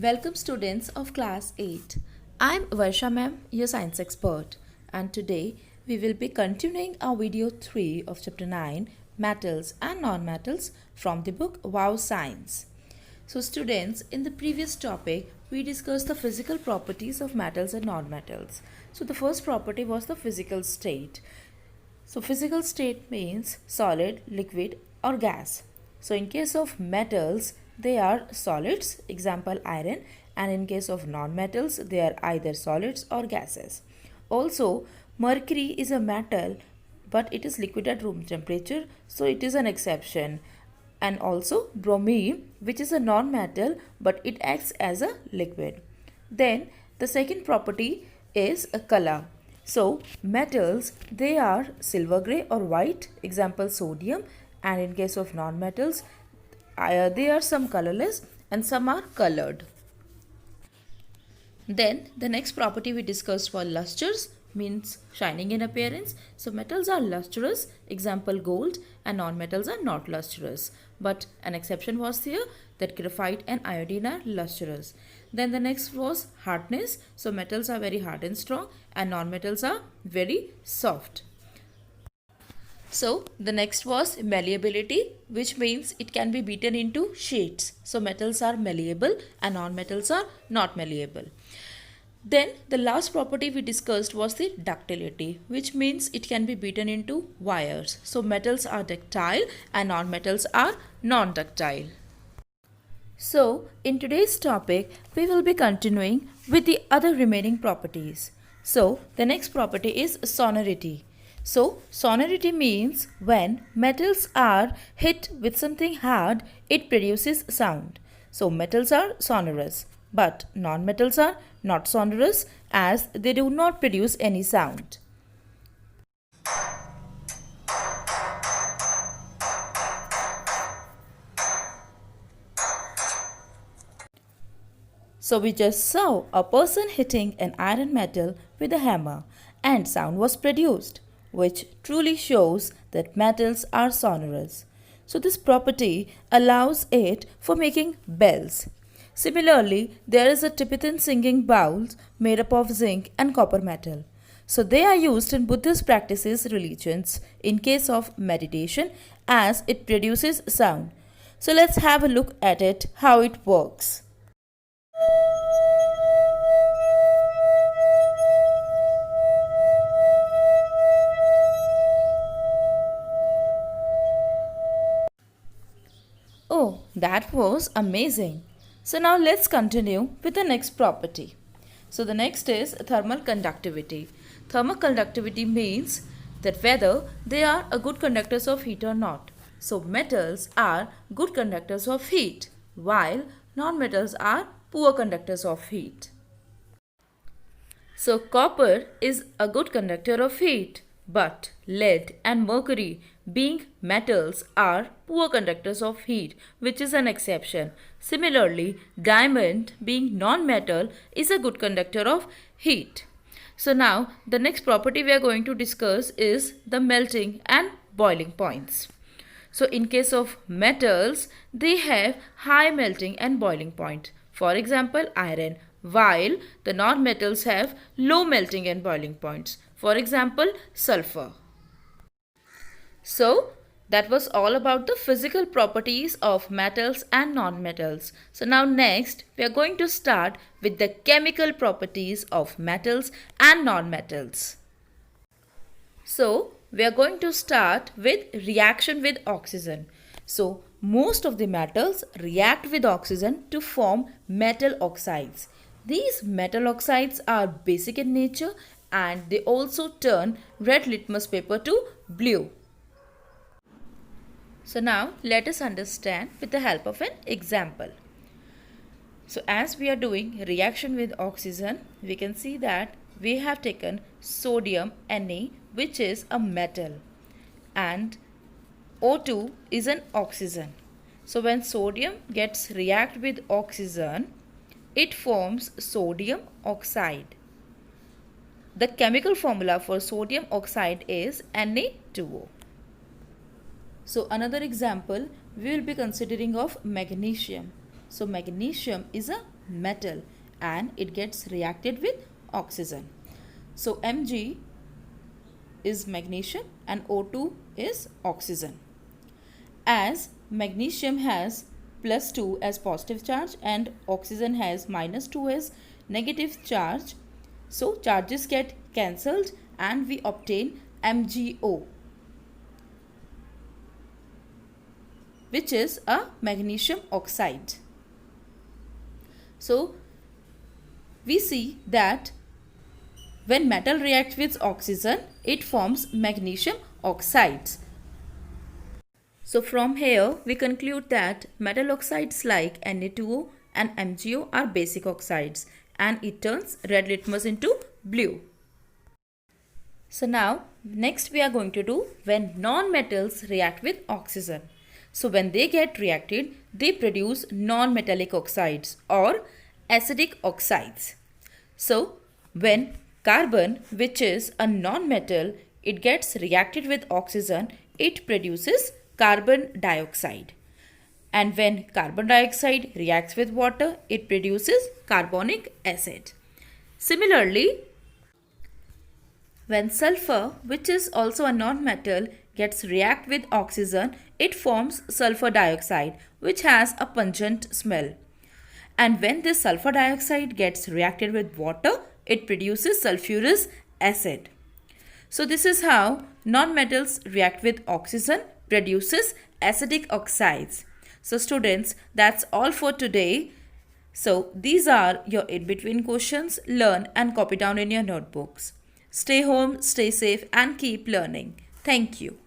Welcome students of class 8. I'm Varsha ma'am, your science expert, and today we will be continuing our video 3 of chapter 9, metals and non-metals from the book Wow Science. So students, in the previous topic we discussed the physical properties of metals and non-metals. So the first property was the physical state. So physical state means solid, liquid or gas. So in case of metals, they are solids, example iron, and in case of non-metals, they are either solids or gases. Also, mercury is a metal, but it is liquid at room temperature, so it is an exception. And also bromine, which is a non-metal, but it acts as a liquid. Then the second property is a color. So metals, they are silver grey or white, example sodium, and in case of non-metals, they are some colorless and some are colored. Then the next property we discussed was lustrous, means shining in appearance. So metals are lustrous, example gold, and non-metals are not lustrous. But an exception was there, that graphite and iodine are lustrous. Then the next was hardness. So metals are very hard and strong and non-metals are very soft. So the next was malleability, which means it can be beaten into sheets. So metals are malleable and non-metals are not malleable. Then the last property we discussed was the ductility, which means it can be beaten into wires. So metals are ductile and non-metals are non-ductile. So in today's topic, we will be continuing with the other remaining properties. So the next property is sonority. So sonority means when metals are hit with something hard, it produces sound. So metals are sonorous, but non-metals are not sonorous as they do not produce any sound. So we just saw a person hitting an iron metal with a hammer and sound was produced, which truly shows that metals are sonorous. So this property allows it for making bells. Similarly, there is a Tibetan singing bowl made up of zinc and copper metal. So they are used in Buddhist practices religions in case of meditation as it produces sound. So let's have a look at it, how it works. Oh, that was amazing. So now let's continue with the next property. So the next is thermal conductivity. Thermal conductivity means that whether they are a good conductors of heat or not. So metals are good conductors of heat, while non-metals are poor conductors of heat. So copper is a good conductor of heat, but lead and mercury, being metals, are poor conductors of heat, which is an exception. Similarly, diamond, being non-metal, is a good conductor of heat. So now the next property we are going to discuss is the melting and boiling points. So in case of metals, they have high melting and boiling point. For example, iron, while the non-metals have low melting and boiling points. For example, sulfur. So that was all about the physical properties of metals and non-metals. So now next we are going to start with the chemical properties of metals and non-metals. So we are going to start with reaction with oxygen. So most of the metals react with oxygen to form metal oxides. These metal oxides are basic in nature and they also turn red litmus paper to blue. So now let us understand with the help of an example. So as we are doing reaction with oxygen, we can see that we have taken sodium Na, which is a metal, and O2 is an oxygen. So when sodium gets react with oxygen, it forms sodium oxide. The chemical formula for sodium oxide is Na2O. So another example we will be considering of magnesium. So magnesium is a metal and it gets reacted with oxygen. So Mg is magnesium and O2 is oxygen. As magnesium has +2 as positive charge and oxygen has -2 as negative charge, so charges get cancelled and we obtain MgO, which is a magnesium oxide. So we see that when metal reacts with oxygen, it forms magnesium oxides. So from here, we conclude that metal oxides like Na2O and MgO are basic oxides and it turns red litmus into blue. So now, next we are going to do when non-metals react with oxygen. So when they get reacted, they produce non-metallic oxides or acidic oxides. So when carbon, which is a non-metal, it gets reacted with oxygen, it produces carbon dioxide. And when carbon dioxide reacts with water, it produces carbonic acid. Similarly, when sulfur, which is also a non-metal, gets react with oxygen, it forms sulfur dioxide, which has a pungent smell. And when this sulfur dioxide gets reacted with water, it produces sulfurous acid. So this is how non-metals react with oxygen, produces acidic oxides. So students, that's all for today. So these are your in-between questions. Learn and copy down in your notebooks. Stay home, stay safe and keep learning. Thank you.